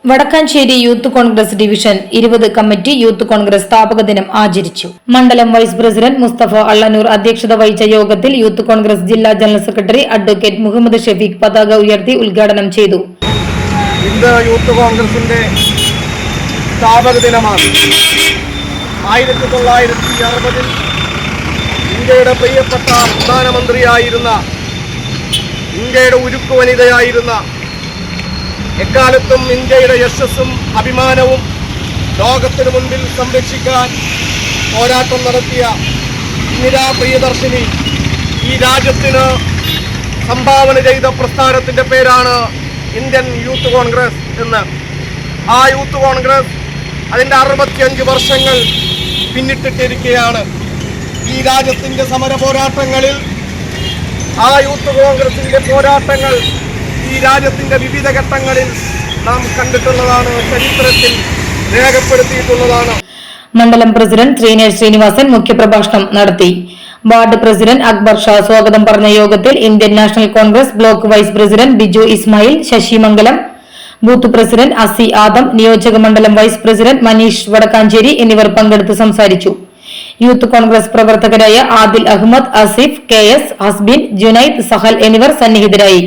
Vadakkanchery youth Congress division 20 committee youth Congress സ്ഥാപക ദിനം ആചരിച്ചു. മണ്ഡലം വൈസ് പ്രസിഡന്റ് മുസ്തഫ അള്ളനൂർ അധ്യക്ഷത വഹിച്ച യോഗത്തിൽ യൂത്ത് കോൺഗ്രസ് ജില്ലാ general secretary advocate Muhammad Shafeeq പതാക ഉയർത്തി ഉദ്ഘാടനം ചെയ്തു. ഇന്ന് യൂത്ത് കോൺഗ്രസിന്റെ സ്ഥാപക ദിനമാണ്. 1960 ഇന്ത്യയുടെ പ്രിയപ്പെട്ട പ്രധാനമന്ത്രിയായിരുന്ന, ഇന്ത്യയുടെ ഉരുക്കു വനിതയായിരുന്ന, എക്കാലത്തും ഇന്ത്യയുടെ യശസ്സും അഭിമാനവും ലോകത്തിനു മുൻപിൽ സംരക്ഷിക്കാൻ പോരാട്ടം നടത്തിയ ഇന്ദിരാ പ്രിയദർശിനി ഈ രാജ്യത്തിന് സംഭാവന ചെയ്ത പ്രസ്ഥാനത്തിൻ്റെ പേരാണ് ഇന്ത്യൻ യൂത്ത് കോൺഗ്രസ് എന്ന്. ആ യൂത്ത് കോൺഗ്രസ് അതിൻ്റെ 65 വർഷങ്ങൾ പിന്നിട്ടിട്ടിരിക്കുകയാണ്. ഈ രാജ്യത്തിൻ്റെ സമര പോരാട്ടങ്ങളിൽ ആ യൂത്ത് കോൺഗ്രസിൻ്റെ പോരാട്ടങ്ങൾ ഈ രാജ്യത്തിൻ്റെ വിവിധ ഘട്ടങ്ങളിൽ നാം കണ്ടിട്ടുള്ളതാണ്, ചരിത്രത്തിൽ രേഖപ്പെടുത്തിയിട്ടുള്ളതാണ്. മണ്ഡലം പ്രസിഡന്റ് ശ്രീനിവാസൻ മുഖ്യപ്രഭാഷണം നടത്തി. വാർഡ് പ്രസിഡന്റ് അക്ബർ ഷാ സ്വാഗതം പറഞ്ഞ യോഗത്തിൽ Indian national Congress block vice president Biju Ismail, Sasimangalam, booth president Asi Adam, നിയോജക മണ്ഡലം വൈസ് പ്രസിഡന്റ് മനീഷ് വടക്കാഞ്ചേരി എന്നിവർ പങ്കെടുത്ത് സംസാരിച്ചു. യൂത്ത് കോൺഗ്രസ് പ്രവർത്തകരായ ആദിൽ അഹമ്മദ്, ആസിഫ്, KS, ഹസ്ബിൻ, ജുനൈദ്, സഹൽ എന്നിവർ സന്നിഹിതരായി.